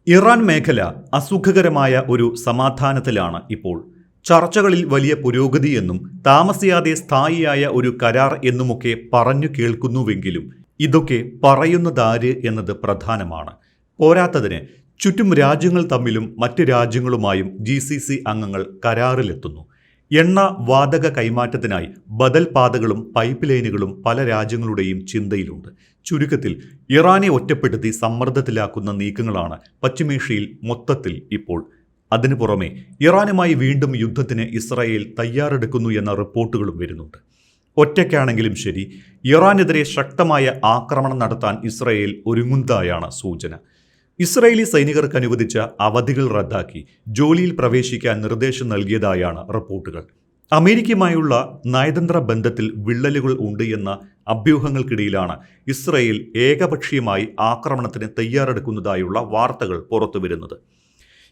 Iran മേഖല അസുഖകരമായ ഒരു സമാധാനത്തിലാണ് ഇപ്പോൾ. ചർച്ചകളിൽ വലിയ പുരോഗതിയെന്നും താമസിയാതെ സ്ഥായിയായ ഒരു കരാർ എന്നുമൊക്കെ പറഞ്ഞു കേൾക്കുന്നുവെങ്കിലും ഇതൊക്കെ പറയുന്നതാര് എന്നത് പ്രധാനമാണ്. പോരാത്തതിന് ചുറ്റും രാജ്യങ്ങൾ തമ്മിലും മറ്റ് രാജ്യങ്ങളുമായും GCC അംഗങ്ങൾ കരാറിലെത്തുന്നു. എണ്ണ വാതക കൈമാറ്റത്തിനായി ബദൽ പാതകളും പൈപ്പ് ലൈനുകളും പല രാജ്യങ്ങളുടെയും ചിന്തയിലുണ്ട്. ചുരുക്കത്തിൽ ഇറാനെ ഒറ്റപ്പെടുത്തി സമ്മർദ്ദത്തിലാക്കുന്ന നീക്കങ്ങളാണ് പശ്ചിമേഷ്യയിൽ മൊത്തത്തിൽ ഇപ്പോൾ. അതിനു പുറമെ ഇറാനുമായി വീണ്ടും യുദ്ധത്തിന് ഇസ്രായേൽ തയ്യാറെടുക്കുന്നു എന്ന റിപ്പോർട്ടുകളും വരുന്നുണ്ട്. ഒറ്റയ്ക്കാണെങ്കിലും ശരി, ഇറാനെതിരെ ശക്തമായ ആക്രമണം നടത്താൻ ഇസ്രായേൽ ഒരുങ്ങുന്നതായാണ് സൂചന. ഇസ്രായേലി സൈനികർക്ക് അനുവദിച്ച അവധികൾ റദ്ദാക്കി ജോലിയിൽ പ്രവേശിക്കാൻ നിർദ്ദേശം നൽകിയതായാണ് റിപ്പോർട്ടുകൾ. അമേരിക്കയുമായുള്ള നയതന്ത്ര ബന്ധത്തിൽ വിള്ളലുകൾ ഉണ്ട് എന്ന അഭ്യൂഹങ്ങൾക്കിടയിലാണ് ഇസ്രായേൽ ഏകപക്ഷീയമായി ആക്രമണത്തിന് തയ്യാറെടുക്കുന്നതായുള്ള വാർത്തകൾ പുറത്തുവരുന്നത്.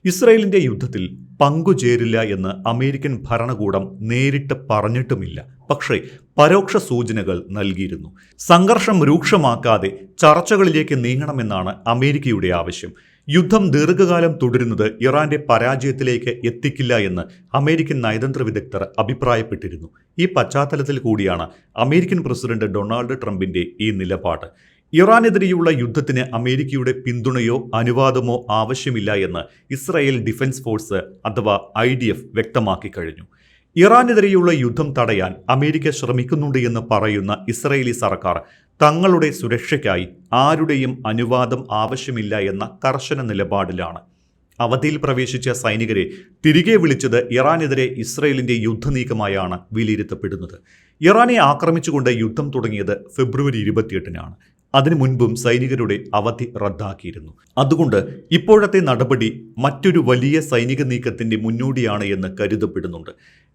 ഇസ്രായേലിന്റെ യുദ്ധത്തിൽ പങ്കുചേരില്ല എന്ന് അമേരിക്കൻ ഭരണകൂടം നേരിട്ട് പറഞ്ഞിട്ടുമില്ല. പക്ഷേ പരോക്ഷ സൂചനകൾ നൽകിയിരുന്നു. സംഘർഷം രൂക്ഷമാക്കാതെ ചർച്ചകളിലേക്ക് നീങ്ങണമെന്നാണ് അമേരിക്കയുടെ ആവശ്യം. യുദ്ധം ദീർഘകാലം തുടരുന്നത് ഇറാന്റെ പരാജയത്തിലേക്ക് എത്തിക്കില്ല എന്ന് അമേരിക്കൻ നയതന്ത്ര വിദഗ്ധർ അഭിപ്രായപ്പെട്ടിരുന്നു. ഈ പശ്ചാത്തലത്തിൽ കൂടിയാണ് അമേരിക്കൻ പ്രസിഡന്റ് ഡൊണാൾഡ് ട്രംപിന്റെ ഈ നിലപാട്. ഇറാനെതിരെയുള്ള യുദ്ധത്തിന് അമേരിക്കയുടെ പിന്തുണയോ അനുവാദമോ ആവശ്യമില്ല എന്ന് ഇസ്രായേൽ ഡിഫൻസ് ഫോഴ്സ് അഥവാ IDF വ്യക്തമാക്കി കഴിഞ്ഞു. ഇറാനെതിരെയുള്ള യുദ്ധം തടയാൻ അമേരിക്ക ശ്രമിക്കുന്നുണ്ട് എന്ന് പറയുന്ന ഇസ്രായേലി സർക്കാർ തങ്ങളുടെ സുരക്ഷയ്ക്കായി ആരുടെയും അനുവാദം ആവശ്യമില്ല എന്ന കർശന നിലപാടിലാണ്. അവധിയിൽ പ്രവേശിച്ച സൈനികരെ തിരികെ വിളിച്ചത് ഇറാനെതിരെ ഇസ്രായേലിന്റെ യുദ്ധനീക്കമായാണ് വിലയിരുത്തപ്പെടുന്നത്. ഇറാനെ ആക്രമിച്ചുകൊണ്ട് യുദ്ധം തുടങ്ങിയത് ഫെബ്രുവരി 28-നാണ്. അതിനു മുൻപും സൈനികരുടെ അവധി റദ്ദാക്കിയിരുന്നു. അതുകൊണ്ട് ഇപ്പോഴത്തെ നടപടി മറ്റൊരു വലിയ സൈനിക നീക്കത്തിന്റെ മുന്നോടിയാണ് എന്ന് കരുതപ്പെടുന്നുണ്ട്.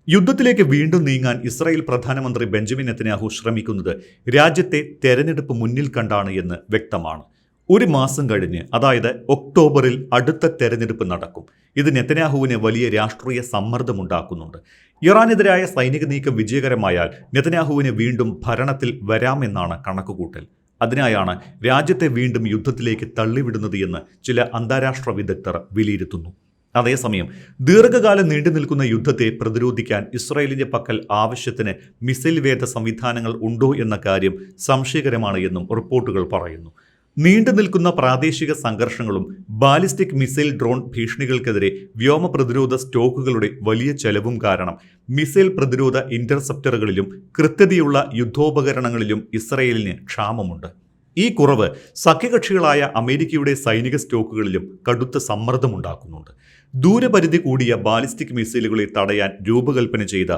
യുദ്ധത്തിലേക്ക് വീണ്ടും നീങ്ങാൻ ഇസ്രായേൽ പ്രധാനമന്ത്രി ബെഞ്ചമിൻ നെതന്യാഹു ശ്രമിക്കുന്നത് രാജ്യത്തെ തെരഞ്ഞെടുപ്പ് മുന്നിൽ കണ്ടാണ് എന്ന് വ്യക്തമാണ്. ഒരു മാസം കഴിഞ്ഞ്, അതായത് ഒക്ടോബറിൽ അടുത്ത തെരഞ്ഞെടുപ്പ് നടക്കും. ഇത് നെതന്യാഹുവിന് വലിയ രാഷ്ട്രീയ സമ്മർദ്ദമുണ്ടാക്കുന്നുണ്ട്. ഇറാനെതിരായ സൈനിക നീക്കം വിജയകരമായാൽ നെതന്യാഹുവിന് വീണ്ടും ഭരണത്തിൽ വരാമെന്നാണ് കണക്കുകൂട്ടൽ. അതിനായാണ് രാജ്യത്തെ വീണ്ടും യുദ്ധത്തിലേക്ക് തള്ളിവിടുന്നത് എന്ന് ചില അന്താരാഷ്ട്ര വിദഗ്ധർ വിലയിരുത്തുന്നു. അതേസമയം ദീർഘകാലം നീണ്ടു നിൽക്കുന്ന യുദ്ധത്തെ പ്രതിരോധിക്കാൻ ഇസ്രായേലിന്റെ പക്കൽ ആവശ്യത്തിന് മിസൈൽ വേധ സംവിധാനങ്ങൾ ഉണ്ടോ എന്ന കാര്യം സംശയകരമാണ് എന്നും റിപ്പോർട്ടുകൾ പറയുന്നു. നീണ്ടു നിൽക്കുന്ന പ്രാദേശിക സംഘർഷങ്ങളും ബാലിസ്റ്റിക് മിസൈൽ ഡ്രോൺ ഭീഷണികൾക്കെതിരെ വ്യോമ പ്രതിരോധ സ്റ്റോക്കുകളുടെ വലിയ ചെലവും കാരണം മിസൈൽ പ്രതിരോധ ഇന്റർസെപ്റ്ററുകളിലും കൃത്യതയുള്ള യുദ്ധോപകരണങ്ങളിലും ഇസ്രായേലിന് ക്ഷാമമുണ്ട്. ഈ കുറവ് സഖ്യകക്ഷികളായ അമേരിക്കയുടെ സൈനിക സ്റ്റോക്കുകളിലും കടുത്ത സമ്മർദ്ദമുണ്ടാക്കുന്നുണ്ട്. ദൂരപരിധി കൂടിയ ബാലിസ്റ്റിക് മിസൈലുകളെ തടയാൻ രൂപകൽപ്പന ചെയ്ത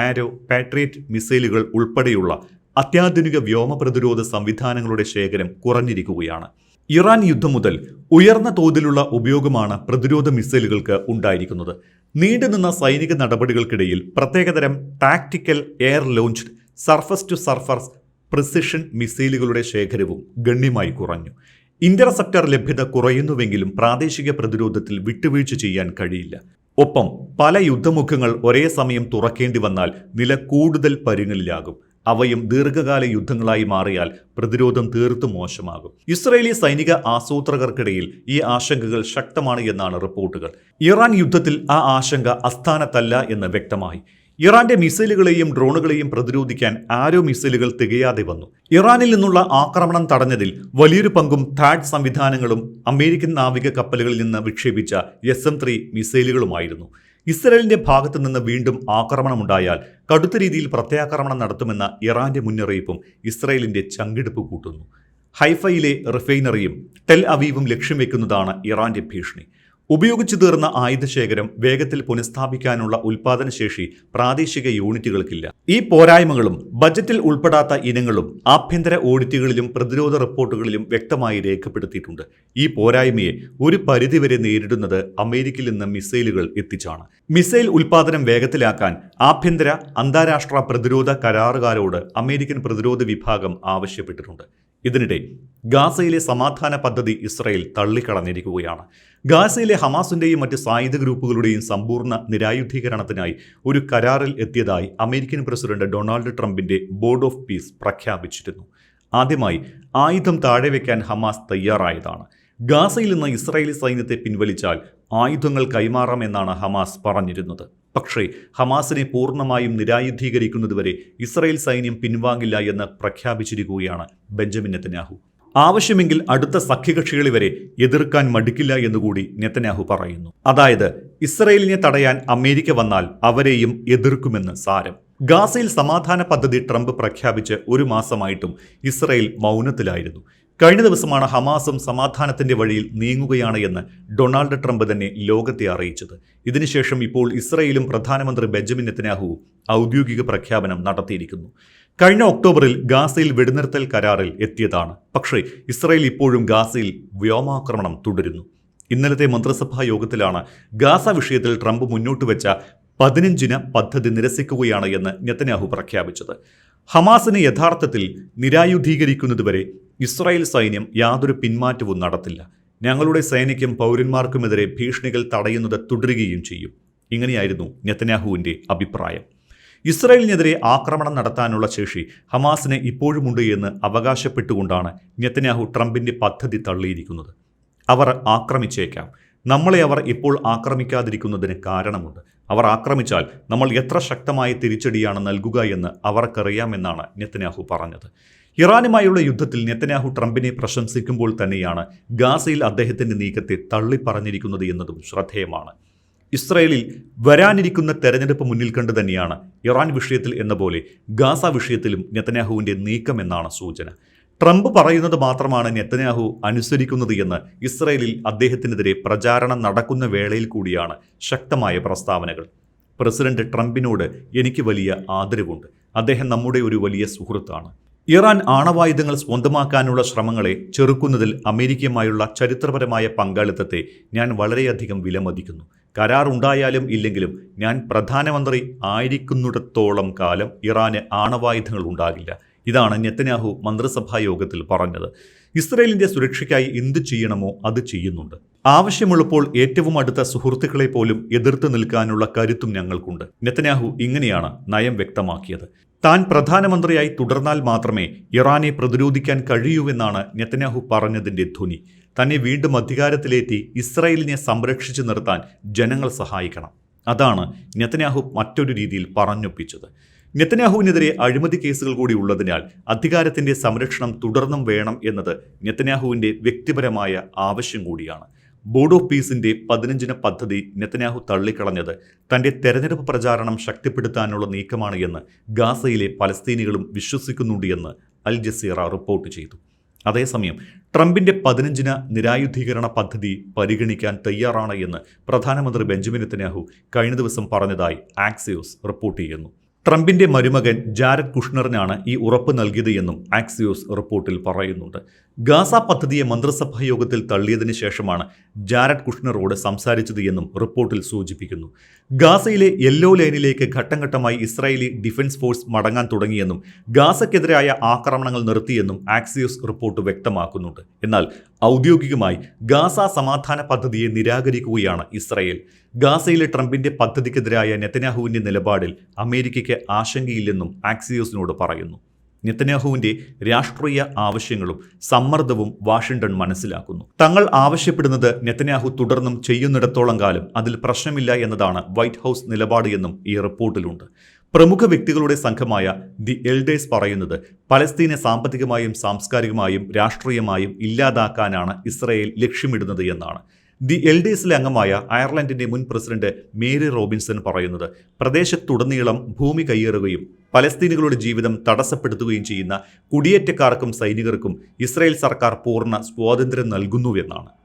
ആരോ, പാട്രിയറ്റ് മിസൈലുകൾ ഉൾപ്പെടെയുള്ള അത്യാധുനിക വ്യോമ പ്രതിരോധ സംവിധാനങ്ങളുടെ ശേഖരം കുറഞ്ഞിരിക്കുകയാണ്. ഇറാൻ യുദ്ധം മുതൽ ഉയർന്ന തോതിലുള്ള ഉപയോഗമാണ് പ്രതിരോധ മിസൈലുകൾക്ക് ഉണ്ടായിരിക്കുന്നത്. നീണ്ടുനിന്ന സൈനിക നടപടികൾക്കിടയിൽ പ്രത്യേകതരം tactical air launched surface to surface precision മിസൈലുകളുടെ ശേഖരവും ഗണ്യമായി കുറഞ്ഞു. ഇന്റർസെപ്റ്റർ ലഭ്യത കുറയുന്നുവെങ്കിലും പ്രാദേശിക പ്രതിരോധത്തിൽ വിട്ടുവീഴ്ച ചെയ്യാൻ കഴിയില്ല. ഒപ്പം പല യുദ്ധമുഖങ്ങൾ ഒരേ സമയം തുറക്കേണ്ടി വന്നാൽ നില കൂടുതൽ പരുങ്ങലിലാകും. അവയും ദീർഘകാല യുദ്ധങ്ങളായി മാറിയാൽ പ്രതിരോധം തീർത്തും മോശമാകും. ഇസ്രായേലി സൈനിക ആസൂത്രകർക്കിടയിൽ ഈ ആശങ്കകൾ ശക്തമാണ് എന്നാണ് റിപ്പോർട്ടുകൾ. ഇറാൻ യുദ്ധത്തിൽ ആ ആശങ്ക അസ്ഥാനത്തല്ല എന്ന് വ്യക്തമായി. ഇറാന്റെ മിസൈലുകളെയും ഡ്രോണുകളെയും പ്രതിരോധിക്കാൻ ആരോ മിസൈലുകൾ തികയാതെ വന്നു. ഇറാനിൽ നിന്നുള്ള ആക്രമണം തടഞ്ഞതിൽ വലിയൊരു പങ്കും താഡ് സംവിധാനങ്ങളും അമേരിക്കൻ നാവിക കപ്പലുകളിൽ നിന്ന് വിക്ഷേപിച്ച SM-3 മിസൈലുകളുമായിരുന്നു. ഇസ്രായേലിന്റെ ഭാഗത്തു നിന്ന് വീണ്ടും ആക്രമണമുണ്ടായാൽ കടുത്ത രീതിയിൽ പ്രത്യാക്രമണം നടത്തുമെന്ന ഇറാന്റെ മുന്നറിയിപ്പും ഇസ്രായേലിന്റെ ചങ്കിടിപ്പ് കൂട്ടുന്നു. ഹൈഫയിലെ റിഫൈനറിയും ടെൽ അവീവും ലക്ഷ്യം വെക്കുന്നതാണ് ഇറാന്റെ ഭീഷണി. ഉപയോഗിച്ചു തീർന്ന ആയുധശേഖരം വേഗത്തിൽ പുനഃസ്ഥാപിക്കാനുള്ള ഉൽപാദനശേഷി പ്രാദേശിക യൂണിറ്റുകൾക്കില്ല. ഈ പോരായ്മകളും ബജറ്റിൽ ഉൾപ്പെടാത്ത ഇനങ്ങളും ആഭ്യന്തര ഓഡിറ്റുകളിലും പ്രതിരോധ റിപ്പോർട്ടുകളിലും വ്യക്തമായി രേഖപ്പെടുത്തിയിട്ടുണ്ട്. ഈ പോരായ്മയെ ഒരു പരിധിവരെ നേരിടുന്നത് അമേരിക്കയിൽ നിന്ന് മിസൈലുകൾ എത്തിച്ചാണ്. മിസൈൽ ഉൽപാദനം വേഗത്തിലാക്കാൻ ആഭ്യന്തര അന്താരാഷ്ട്ര പ്രതിരോധ കരാറുകാരോട് അമേരിക്കൻ പ്രതിരോധ വിഭാഗം ആവശ്യപ്പെട്ടിട്ടുണ്ട്. ഇതിനിടെ ഗാസയിലെ സമാധാന പദ്ധതി ഇസ്രായേൽ തള്ളിക്കളഞ്ഞിരിക്കുകയാണ്. ഗാസയിലെ ഹമാസിന്റെയും മറ്റ് സായുധ ഗ്രൂപ്പുകളുടെയും സമ്പൂർണ്ണ നിരായുധീകരണത്തിനായി ഒരു കരാറിൽ എത്തിയതായി അമേരിക്കൻ പ്രസിഡന്റ് ഡൊണാൾഡ് ട്രംപിന്റെ ബോർഡ് ഓഫ് പീസ് പ്രഖ്യാപിച്ചിരുന്നു. ആദ്യമായി ആയുധം താഴെ വയ്ക്കാൻ ഹമാസ് തയ്യാറായതാണ്. ഗാസയിൽ നിന്ന് ഇസ്രായേലി സൈന്യത്തെ പിൻവലിച്ചാൽ ആയുധങ്ങൾ കൈമാറാമെന്നാണ് ഹമാസ് പറഞ്ഞിരുന്നത്. പക്ഷേ ഹമാസിനെ പൂർണ്ണമായും നിരായുധീകരിക്കുന്നതുവരെ ഇസ്രായേൽ സൈന്യം പിൻവാങ്ങില്ല എന്ന് പ്രഖ്യാപിച്ചിരിക്കുകയാണ് ബെഞ്ചമിൻ നെതന്യാഹു. ആവശ്യമെങ്കിൽ അടുത്ത സഖ്യകക്ഷികളെ വരെ എതിർക്കാൻ മടിക്കില്ല എന്നുകൂടി നെതന്യാഹു പറയുന്നു. അതായത് ഇസ്രായേലിനെ തടയാൻ അമേരിക്ക വന്നാൽ അവരെയും എതിർക്കുമെന്ന് സാരം. ഗാസയിൽ സമാധാന പദ്ധതി ട്രംപ് പ്രഖ്യാപിച്ച് ഒരു മാസമായിട്ടും ഇസ്രായേൽ മൗനത്തിലായിരുന്നു. കഴിഞ്ഞ ദിവസമാണ് ഹമാസും സമാധാനത്തിന്റെ വഴിയിൽ നീങ്ങുകയാണ് എന്ന് ഡൊണാൾഡ് ട്രംപ് തന്നെ ലോകത്തെ അറിയിച്ചത്. ഇതിനുശേഷം ഇപ്പോൾ ഇസ്രായേലും പ്രധാനമന്ത്രി ബെഞ്ചമിൻ നെതന്യാഹുവും ഔദ്യോഗിക പ്രഖ്യാപനം നടത്തിയിരിക്കുന്നു. കഴിഞ്ഞ ഒക്ടോബറിൽ ഗാസയിൽ വെടിനിർത്തൽ കരാറിൽ എത്തിയതാണ്. പക്ഷേ ഇസ്രായേൽ ഇപ്പോഴും ഗാസയിൽ വ്യോമാക്രമണം തുടരുന്നു. ഇന്നലത്തെ മന്ത്രിസഭാ യോഗത്തിലാണ് ഗാസ വിഷയത്തിൽ ട്രംപ് മുന്നോട്ട് വെച്ച 15 പദ്ധതി നിരസിക്കുകയാണ് എന്ന് നെതന്യാഹു പ്രഖ്യാപിച്ചത്. ഹമാസിനെ യഥാർത്ഥത്തിൽ നിരായുധീകരിക്കുന്നതുവരെ ഇസ്രായേൽ സൈന്യം യാതൊരു പിന്മാറ്റവും നടത്തില്ല. ഞങ്ങളുടെ സേനയ്ക്കും പൗരന്മാർക്കുമെതിരെ ഭീഷണികൾ തടയുന്നത് തുടരുകയും ചെയ്യും. ഇങ്ങനെയായിരുന്നു നെതന്യാഹുവിൻ്റെ അഭിപ്രായം. ഇസ്രായേലിനെതിരെ ആക്രമണം നടത്താനുള്ള ശേഷി ഹമാസിന് ഇപ്പോഴുമുണ്ട് എന്ന് അവകാശപ്പെട്ടുകൊണ്ടാണ് നെതന്യാഹു ട്രംപിൻ്റെ പദ്ധതി തള്ളിയിരിക്കുന്നത്. അവർ ആക്രമിച്ചേക്കാം. നമ്മളെ അവർ ഇപ്പോൾ ആക്രമിക്കാതിരിക്കുന്നതിന് കാരണമുണ്ട്. അവർ ആക്രമിച്ചാൽ നമ്മൾ എത്ര ശക്തമായ തിരിച്ചടിയാണ് നൽകുക എന്ന് അവർക്കറിയാമെന്നാണ് നെതന്യാഹു പറഞ്ഞത്. ഇറാനുമായുള്ള യുദ്ധത്തിൽ നെതന്യാഹു ട്രംപിനെ പ്രശംസിക്കുമ്പോൾ തന്നെയാണ് ഗാസയിൽ അദ്ദേഹത്തിൻ്റെ നീക്കത്തെ തള്ളിപ്പറഞ്ഞിരിക്കുന്നത് എന്നതും ശ്രദ്ധേയമാണ്. ഇസ്രായേലിൽ വരാനിരിക്കുന്ന തെരഞ്ഞെടുപ്പ് മുന്നിൽ കണ്ടു തന്നെയാണ് ഇറാൻ വിഷയത്തിൽ എന്ന പോലെ ഗാസ വിഷയത്തിലും നെതന്യാഹുവിൻ്റെ നീക്കമെന്നാണ് സൂചന. ട്രംപ് പറയുന്നത് മാത്രമാണ് നെതന്യാഹു അനുസരിക്കുന്നത് എന്ന് ഇസ്രായേലിൽ അദ്ദേഹത്തിനെതിരെ പ്രചാരണം നടക്കുന്ന വേളയിൽ കൂടിയാണ് ശക്തമായ പ്രസ്താവനകൾ. പ്രസിഡന്റ് ട്രംപിനോട് എനിക്ക് വലിയ ആദരവുണ്ട്. അദ്ദേഹം നമ്മുടെ ഒരു വലിയ സുഹൃത്താണ്. ഇറാൻ ആണവായുധങ്ങൾ സ്വന്തമാക്കാനുള്ള ശ്രമങ്ങളെ ചെറുക്കുന്നതിൽ അമേരിക്കയുമായുള്ള ചരിത്രപരമായ പങ്കാളിത്തത്തെ ഞാൻ വളരെയധികം വിലമതിക്കുന്നു. കരാർ ഉണ്ടായാലും ഇല്ലെങ്കിലും ഞാൻ പ്രധാനമന്ത്രി ആയിരിക്കുന്നിടത്തോളം കാലം ഇറാന് ആണവായുധങ്ങൾ ഉണ്ടാകില്ല. ഇതാണ് നെതന്യാഹു മന്ത്രിസഭാ യോഗത്തിൽ പറഞ്ഞത്. ഇസ്രായേലിന്റെ സുരക്ഷയ്ക്കായി എന്ത് ചെയ്യണമോ അത് ചെയ്യുന്നുണ്ട്. ആവശ്യമുള്ളപ്പോൾ ഏറ്റവും അടുത്ത സുഹൃത്തുക്കളെ പോലും എതിർത്ത് നിൽക്കാനുള്ള കരുത്തും ഞങ്ങൾക്കുണ്ട്. നെതന്യാഹു ഇങ്ങനെയാണ് നയം വ്യക്തമാക്കിയത്. താൻ പ്രധാനമന്ത്രിയായി തുടർന്നാൽ മാത്രമേ ഇറാനെ പ്രതിരോധിക്കാൻ കഴിയൂവെന്നാണ് നെതന്യാഹു പറഞ്ഞതിൻ്റെ ധ്വനി. തന്നെ വീണ്ടും അധികാരത്തിലേറ്റി ഇസ്രായേലിനെ സംരക്ഷിച്ചു നിർത്താൻ ജനങ്ങൾ സഹായിക്കണം. അതാണ് നെതന്യാഹു മറ്റൊരു രീതിയിൽ പറഞ്ഞൊപ്പിച്ചത്. നെതന്യാഹുവിനെതിരെ അഴിമതി കേസുകൾ കൂടി ഉള്ളതിനാൽ അധികാരത്തിന്റെ സംരക്ഷണം തുടർന്നും വേണം എന്നത് നെതന്യാഹുവിൻ്റെ വ്യക്തിപരമായ ആവശ്യം കൂടിയാണ്. ബോർഡ് ഓഫ് പീസിന്റെ 15 പദ്ധതി നെതന്യാഹു തള്ളിക്കളഞ്ഞത് തന്റെ തെരഞ്ഞെടുപ്പ് പ്രചാരണം ശക്തിപ്പെടുത്താനുള്ള നീക്കമാണ് എന്ന് ഗാസയിലെ പലസ്തീനികളും വിശ്വസിക്കുന്നുണ്ട് എന്ന് അൽ ജസീറ റിപ്പോർട്ട് ചെയ്തു. അതേസമയം ട്രംപിന്റെ 15 നിരായുധീകരണ പദ്ധതി പരിഗണിക്കാൻ തയ്യാറാണ് എന്ന് പ്രധാനമന്ത്രി ബെഞ്ചമിൻ നെതന്യാഹു കഴിഞ്ഞ ദിവസം പറഞ്ഞതായി ആക്സിയോസ് റിപ്പോർട്ട് ചെയ്യുന്നു. ട്രംപിന്റെ മരുമകൻ ജാരഡ് കുഷ്ണറിനാണ് ഈ ഉറപ്പ് നൽകിയത് എന്നും ആക്സിയോസ് റിപ്പോർട്ടിൽ പറയുന്നുണ്ട്. ഗാസ പദ്ധതിയെ മന്ത്രിസഭാ യോഗത്തിൽ തള്ളിയതിനു ശേഷമാണ് ജാരഡ് കുഷ്ണറോട് സംസാരിച്ചത് എന്നും റിപ്പോർട്ടിൽ സൂചിപ്പിക്കുന്നു. ഗാസയിലെ യെല്ലോ ലൈനിലേക്ക് ഘട്ടം ഘട്ടമായി ഇസ്രായേലി ഡിഫൻസ് ഫോഴ്സ് മടങ്ങാൻ തുടങ്ങിയെന്നും ഗാസയ്ക്കെതിരായ ആക്രമണങ്ങൾ നിർത്തിയെന്നും ആക്സിയോസ് റിപ്പോർട്ട് വ്യക്തമാക്കുന്നുണ്ട്. എന്നാൽ ഔദ്യോഗികമായി ഗാസ സമാധാന പദ്ധതിയെ നിരാകരിക്കുകയാണ് ഇസ്രായേൽ. ഗാസയിലെ ട്രംപിന്റെ പദ്ധതിക്കെതിരായ നെതന്യാഹുവിന്റെ നിലപാടിൽ അമേരിക്കയ്ക്ക് ആശങ്കയില്ലെന്നും ആക്സിയോസിനോട് പറയുന്നു. നെതന്യാഹുവിന്റെ രാഷ്ട്രീയ ആവശ്യങ്ങളും സമ്മർദ്ദവും വാഷിംഗ്ടൺ മനസ്സിലാക്കുന്നു. തങ്ങൾ ആവശ്യപ്പെടുന്നത് നെതന്യാഹു തുടർന്നും ചെയ്യുന്നിടത്തോളം കാലം അതിൽ പ്രശ്നമില്ല എന്നതാണ് വൈറ്റ് ഹൗസ് നിലപാട് എന്നും ഈ റിപ്പോർട്ടിലുണ്ട്. പ്രമുഖ വ്യക്തികളുടെ സംഘമായ ദി എൽഡേഴ്സ് പറയുന്നത് പലസ്തീനെ സാമ്പത്തികമായും സാംസ്കാരികമായും രാഷ്ട്രീയമായും ഇല്ലാതാക്കാനാണ് ഇസ്രായേൽ ലക്ഷ്യമിടുന്നത് എന്നാണ്. ദി എൽഡേഴ്സിലെ അംഗമായ അയർലൻഡിന്റെ മുൻ പ്രസിഡന്റ് മേരി റോബിൻസൺ പറയുന്നത് പ്രദേശത്തുടനീളം ഭൂമി കയ്യേറുകയും പലസ്തീനികളുടെ ജീവിതം തടസ്സപ്പെടുത്തുകയും ചെയ്യുന്ന കുടിയേറ്റക്കാർക്കും സൈനികർക്കും ഇസ്രായേൽ സർക്കാർ പൂർണ്ണ സ്വാതന്ത്ര്യം നൽകുന്നുവെന്നാണ്.